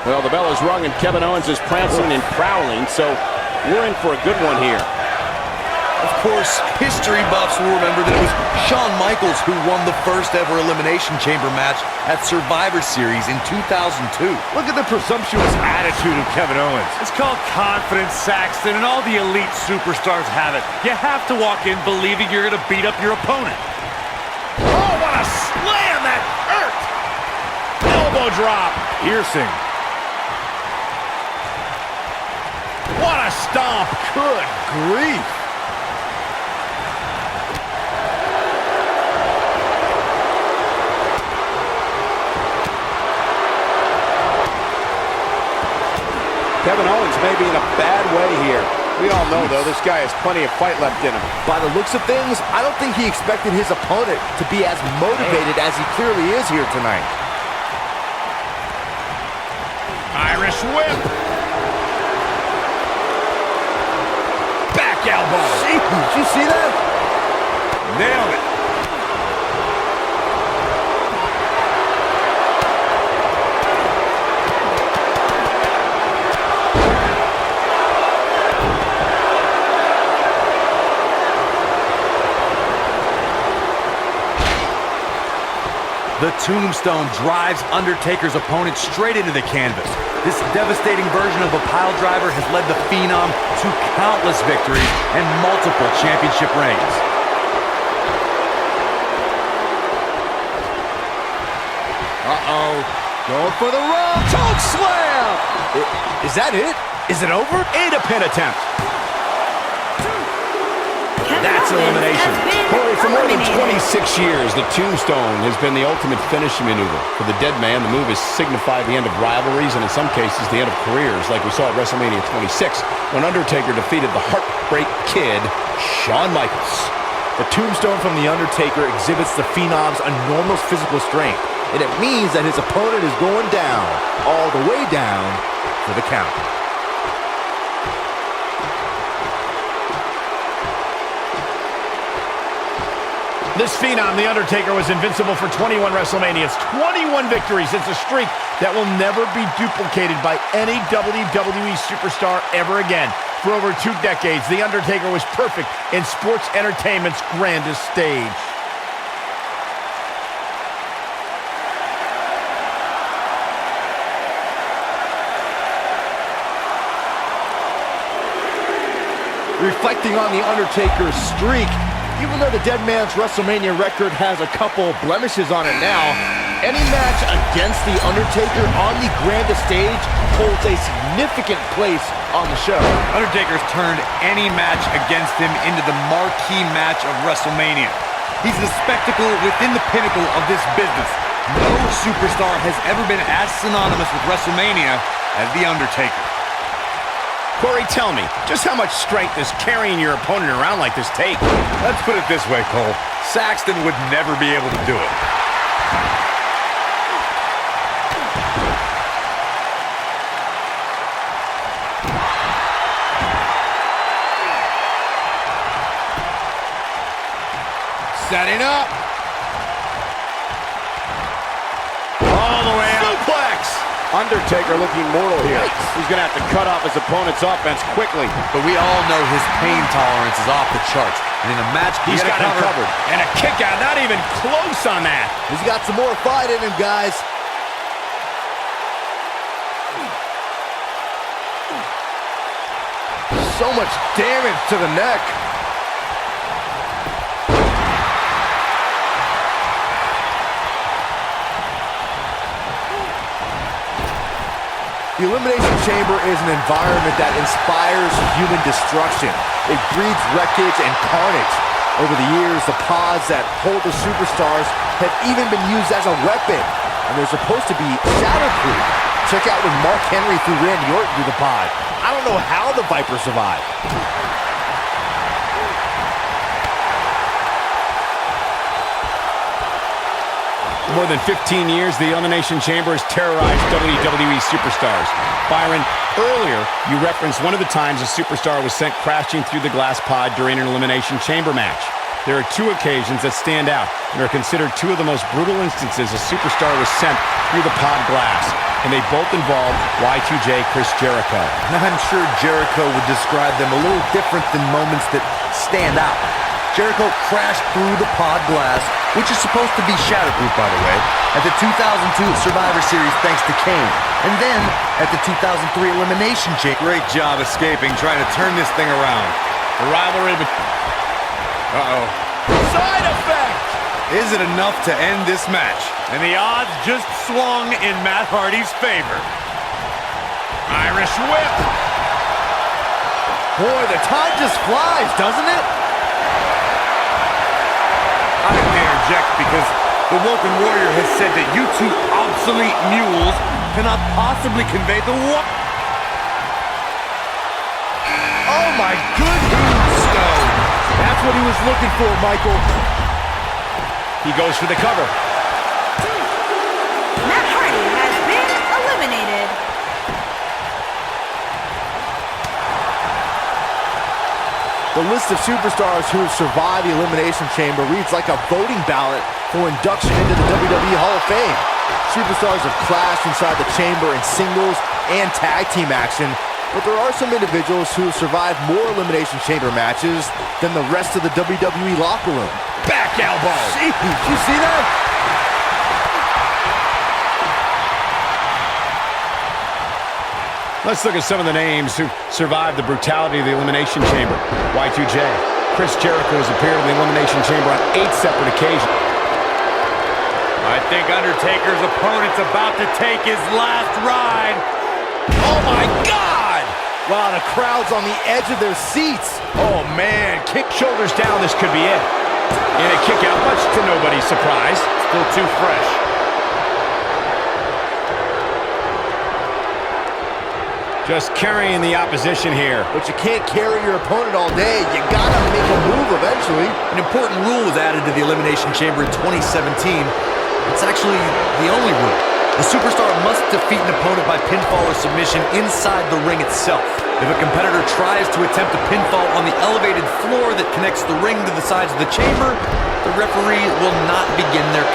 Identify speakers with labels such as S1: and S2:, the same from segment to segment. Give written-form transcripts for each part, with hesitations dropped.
S1: Well, the bell is rung and Kevin Owens is prancing and prowling, so we're in for a good one here.
S2: Of course, history buffs will remember that it was Shawn Michaels who won the first ever Elimination Chamber match at Survivor Series in 2002.
S3: Look at the presumptuous attitude of Kevin Owens. It's called confidence, Saxton, and all the elite superstars have it. You have to walk in believing you're going to beat up your opponent. Oh, what a slam! That hurt! Elbow drop. Piercing. What a stomp. Good grief.
S1: Kevin Owens may be in a bad way here. We all know, though, this guy has plenty of fight left in him.
S2: By the looks of things, I don't think he expected his opponent to be as motivated as he clearly is here tonight.
S3: Irish whip. Back elbow.
S2: Jeez, did you see that?
S3: Nailed it. The tombstone drives Undertaker's opponent straight into the canvas. This devastating version of a pile driver has led the Phenom to countless victories and multiple championship reigns.
S2: Uh-oh. Going for the run. Choke slam! Is that it? Is it over?
S3: And a pin attempt. That's elimination.
S1: Corey, for more than 26 years, the tombstone has been the ultimate finishing maneuver. For the dead man, the move has signified the end of rivalries and in some cases the end of careers, like we saw at WrestleMania 26 when Undertaker defeated the Heartbreak Kid, Shawn Michaels.
S2: The tombstone from The Undertaker exhibits the Phenom's enormous physical strength, and it means that his opponent is going down, all the way down, for the count.
S3: This Phenom, The Undertaker, was invincible for 21 WrestleManias, 21 victories. It's a streak that will never be duplicated by any WWE superstar ever again. For over 2 decades, The Undertaker was perfect in sports entertainment's grandest stage.
S2: Reflecting on The Undertaker's streak, even though the dead man's WrestleMania record has a couple blemishes on it now, any match against The Undertaker on the grandest stage holds a significant place on the show.
S3: Undertaker's turned any match against him into the marquee match of WrestleMania. He's the spectacle within the pinnacle of this business. No superstar has ever been as synonymous with WrestleMania as The Undertaker. Corey, tell me, just how much strength does carrying your opponent around like this take? Let's put it this way, Cole. Saxton would never be able to do it. Setting up. All the way out. Suplex.
S1: Undertaker looking mortal here. He's going to have to cut off his opponent's offense quickly.
S2: But we all know his pain tolerance is off the charts. And in a match,
S3: he's got him covered. And a kick out, not even close on that.
S2: He's got some more fight in him, guys. So much damage to the neck. The Elimination Chamber is an environment that inspires human destruction. It breeds wreckage and carnage. Over the years, the pods that hold the superstars have even been used as a weapon. And they're supposed to be shatterproof. Check out when Mark Henry threw Randy Orton through the pod. I don't know how the Viper survived.
S1: For more than 15 years, the Elimination Chamber has terrorized WWE superstars. Byron, earlier you referenced one of the times a superstar was sent crashing through the glass pod during an Elimination Chamber match. There are 2 occasions that stand out and are considered 2 of the most brutal instances a superstar was sent through the pod glass. and they both involve Y2J Chris Jericho.
S3: I'm sure Jericho would describe them a little different than moments that stand out. Jericho crashed through the pod glass, which is supposed to be shatterproof, by the way, at the 2002 Survivor Series thanks to Kane. And then at the 2003 Elimination Chamber. Great job escaping, trying to turn this thing around.
S1: The rivalry. Uh-oh.
S2: Side effect!
S3: Is it enough to end this match?
S4: And the odds just swung in Matt Hardy's favor.
S1: Irish whip.
S2: Boy, the time just flies, doesn't it?
S3: I didn't interject because the Woken Warrior has said that you two obsolete mules cannot possibly convey the
S2: Oh my goodness!
S3: stone.
S2: That's what he was looking for, Michael.
S1: He goes for the cover.
S5: Matt Hardy has been eliminated.
S2: The list of superstars who have survived the Elimination Chamber reads like a voting ballot for induction into the WWE Hall of Fame. Superstars have clashed inside the chamber in singles and tag team action, but there are some individuals who have survived more Elimination Chamber matches than the rest of the WWE locker room.
S1: Back elbow.
S2: Jeez, did you see that?
S1: Let's look at some of the names who survived the brutality of the Elimination Chamber. Y2J. Chris Jericho has appeared in the Elimination Chamber on 8 separate occasions.
S4: I think Undertaker's opponent's about to take his last ride.
S1: Oh my God!
S2: Wow, the crowd's on the edge of their seats.
S1: Oh man, kick shoulders down, this could be it. And a kick out, much to nobody's surprise.
S4: Still too fresh.
S1: Just carrying the opposition here.
S2: But you can't carry your opponent all day. You gotta make a move eventually.
S3: An important rule was added to the Elimination Chamber in 2017. It's actually the only rule. The superstar must defeat an opponent by pinfall or submission inside the ring itself. If a competitor tries to attempt a pinfall on the elevated floor that connects the ring to the sides of the chamber, the referee will not begin their...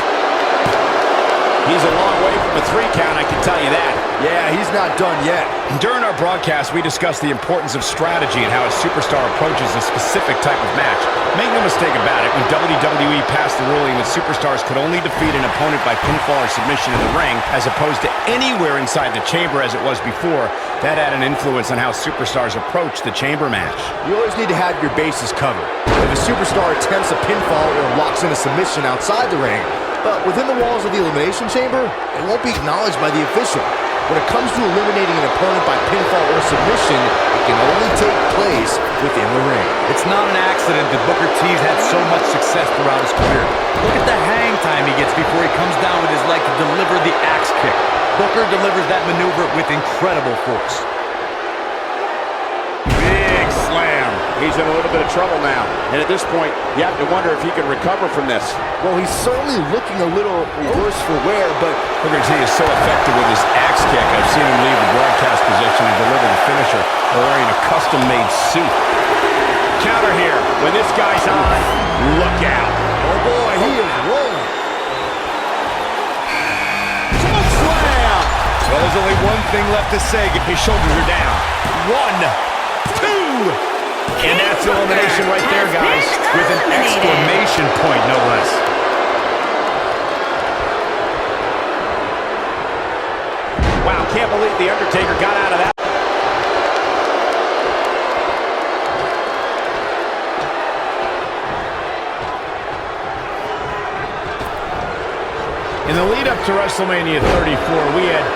S1: He's a long way from a 3 count, I can tell you that.
S2: Yeah, he's not done yet.
S1: During our broadcast, we discussed the importance of strategy and how a superstar approaches a specific type of match. Make no mistake about it, when WWE passed the ruling that superstars could only defeat an opponent by pinfall or submission in the ring, as opposed to anywhere inside the chamber as it was before, that had an influence on how superstars approach the chamber match.
S2: You always need to have your bases covered. If a superstar attempts a pinfall or locks in a submission outside the ring, but within the walls of the Elimination Chamber, it won't be acknowledged by the official. When it comes to eliminating an opponent by pinfall or submission, it can only take place within the ring.
S3: It's not an accident that Booker T's had so much success throughout his career. Look at the hang time he gets before he comes down with his leg to deliver the axe kick. Booker delivers that maneuver with incredible force.
S4: Big slam.
S1: He's in a little bit of trouble now. And at this point, you have to wonder if he can recover from this.
S2: Well, he's certainly looking a little worse for wear, but
S1: Booker T is so effective with his axe kick. I've seen him leave the broadcast position and deliver the finisher wearing a custom-made suit. Counter here. When this guy's on, look out.
S2: oh boy, he is rolling.
S1: Slam!
S3: Well, there's only one thing left to say.
S1: His shoulders are down. 1, 2. And that's elimination right there, guys.
S3: With an exclamation point, no less.
S1: Wow, can't believe The Undertaker got out of that. In the lead-up to WrestleMania 34, we had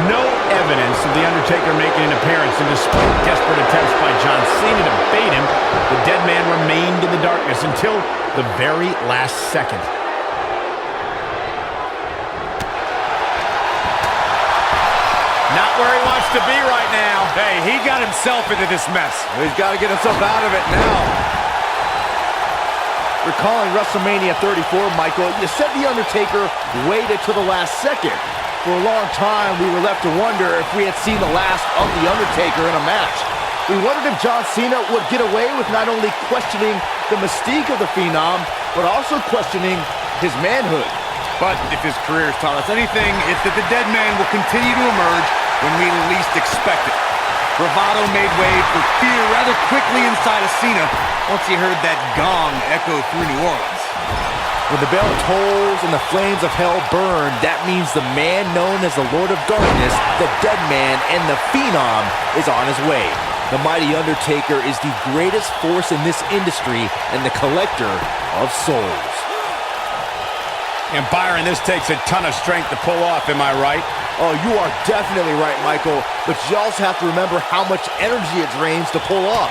S1: no evidence of The Undertaker making an appearance, and despite desperate attempts by John Cena to bait him, the dead man remained in the darkness until the very last second. Not where he wants to be right now.
S4: Hey, he got himself into this mess.
S2: He's got to get himself out of it now. Recalling WrestleMania 34, Michael, you said The Undertaker waited to the last second. For a long time, we were left to wonder if we had seen the last of The Undertaker in a match. We wondered if John Cena would get away with not only questioning the mystique of the Phenom, but also questioning his manhood.
S3: But if his career has taught us anything, it's that the dead man will continue to emerge when we least expect it. Bravado made way for fear rather quickly inside of Cena once he heard that gong echo through New Orleans.
S2: When the bell tolls and the flames of hell burn, that means the man known as the Lord of Darkness, the Dead Man, and the Phenom is on his way. The mighty Undertaker is the greatest force in this industry and the collector of souls.
S1: And Byron, this takes a ton of strength to pull off, am I right?
S2: Oh, you are definitely right, Michael, but you also have to remember how much energy it drains to pull off.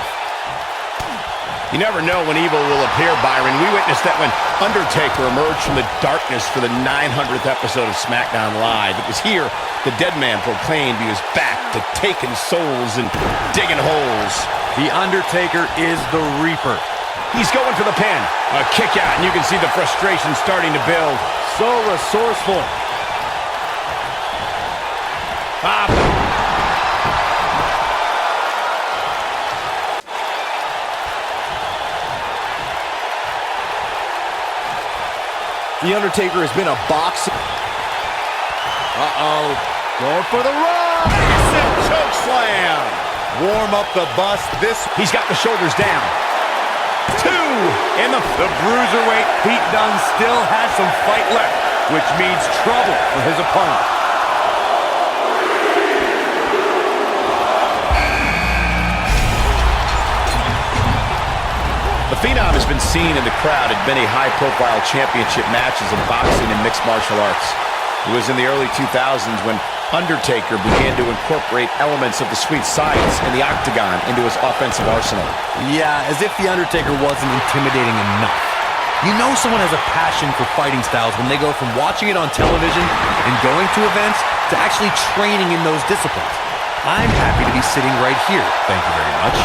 S1: You never know when evil will appear, Byron. We witnessed that when Undertaker emerged from the darkness for the 900th episode of SmackDown Live. It was here the Dead Man proclaimed he was back to taking souls and digging holes.
S3: The Undertaker is the Reaper.
S1: He's going for the pin. A kick out, and you can see the frustration starting to build.
S2: So resourceful.
S1: Pop.
S2: The Undertaker has been a boxer. Going for the run.
S1: Massive choke slam.
S3: Warm up the bus.
S1: He's got the shoulders down. Two. And the
S3: bruiserweight Pete Dunne still has some fight left, which means trouble for his opponent.
S1: The Phenom has been seen in the crowd at many high-profile championship matches in boxing and mixed martial arts. It was in the early 2000s when Undertaker began to incorporate elements of the sweet science and the octagon into his offensive arsenal.
S3: Yeah, as if the Undertaker wasn't intimidating enough. You know someone has a passion for fighting styles when they go from watching it on television and going to events to actually training in those disciplines. I'm happy to be sitting right here. Thank you very much.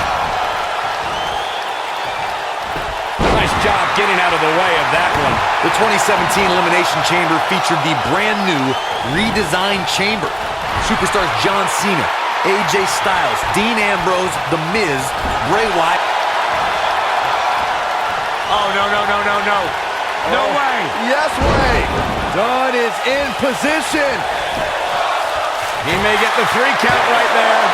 S1: Nice job getting out of the way of that one.
S3: The 2017 Elimination Chamber featured the brand new redesigned chamber. Superstars John Cena, AJ Styles, Dean Ambrose, The Miz, Bray Wyatt.
S4: Oh, no. No way.
S2: Yes way. Dunne is in position.
S1: He may get the 3 count right there.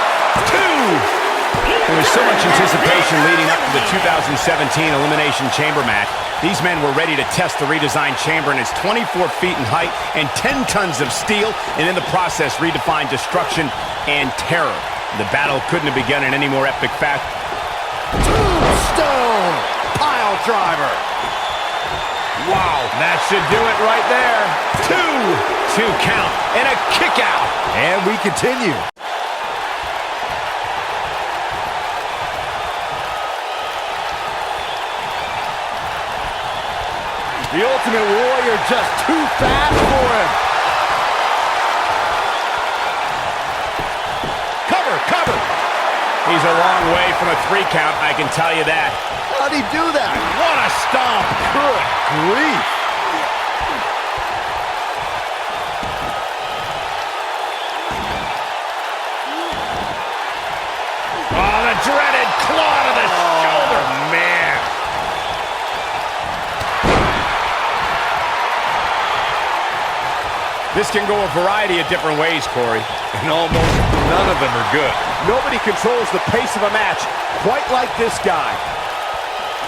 S1: 2. There was so much anticipation leading up to the 2017 Elimination Chamber match. These men were ready to test the redesigned chamber, and it's 24 feet in height and 10 tons of steel, and in the process redefined destruction and terror. The battle couldn't have begun in any more epic fashion.
S2: Tombstone pile driver.
S1: Wow, that should do it right there. 2 count and a kick out.
S2: And we continue. The Ultimate Warrior just too fast for him. Cover.
S1: He's a long way from a 3 count, I can tell you that.
S2: How'd he do that?
S1: What a stomp.
S2: Good grief.
S1: Oh, the dreaded claw to the shoulder. Man. This can go a variety of different ways, Corey.
S3: And almost none of them are good.
S2: Nobody controls the pace of a match quite like this guy.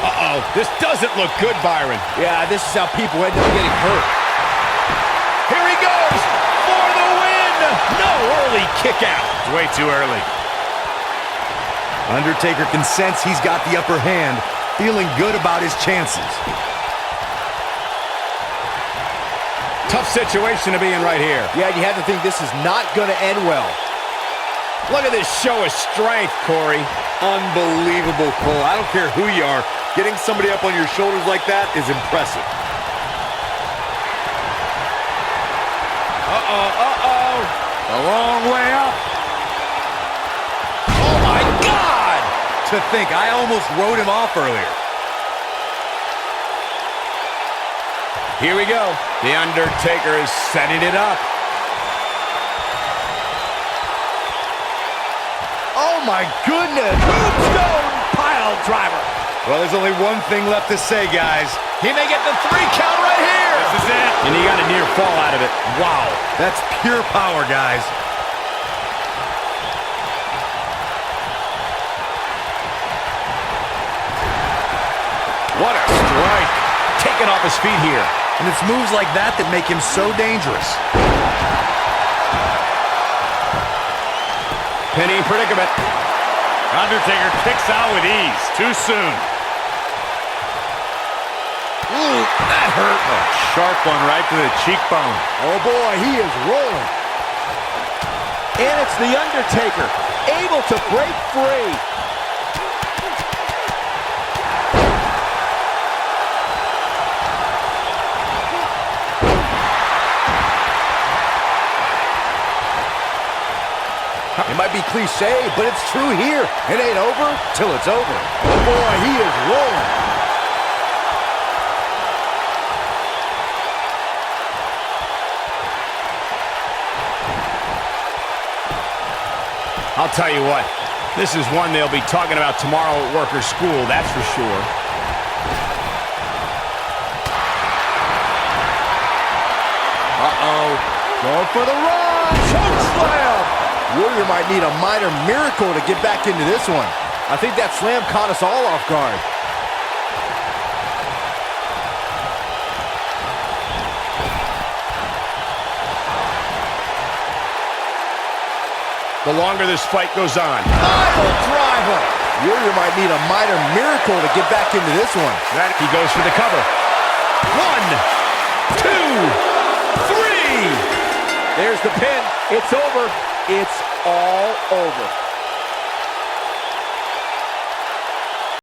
S1: Uh-oh, this doesn't look good, Byron.
S2: Yeah, this is how people end up getting hurt.
S1: Here he goes for the win. No early kick out.
S3: It's way too early. Undertaker can sense he's got the upper hand, feeling good about his chances.
S1: Tough situation to be in right here.
S2: Yeah, you have to think this is not going to end well.
S1: Look at this show of strength, Corey.
S3: Unbelievable, Cole. I don't care who you are. Getting somebody up on your shoulders like that is impressive. A long way up.
S1: Oh, my God!
S3: To think, I almost wrote him off earlier.
S1: Here we go. The Undertaker is setting it up.
S2: Oh, my goodness. Tombstone pile driver.
S3: Well, there's only one thing left to say, guys.
S1: He may get the 3 count right here.
S4: This is it.
S1: And he got a near fall out of it. Wow.
S3: That's pure power, guys.
S1: What a strike. Taken off his feet here.
S3: And it's moves like that that make him so dangerous.
S1: Pinning predicament.
S4: Undertaker kicks out with ease. Too soon.
S3: Ooh, that hurt.
S4: A sharp one right to the cheekbone.
S2: Oh boy, he is rolling. And it's The Undertaker, able to break free. It might be cliche, but it's true here. It ain't over till it's over. Oh boy, he is rolling.
S1: I'll tell you what, this is one they'll be talking about tomorrow at workers' school, that's for sure.
S2: Uh-oh. Going for the run. Choke slam. Warrior might need a minor miracle to get back into this one. I think that slam caught us all off guard.
S1: The longer this fight goes on.
S2: Pile driver. Warrior might need a minor miracle to get back into this one.
S1: He goes for the cover. 1, 2, 3.
S2: There's the pin. It's over. It's all over.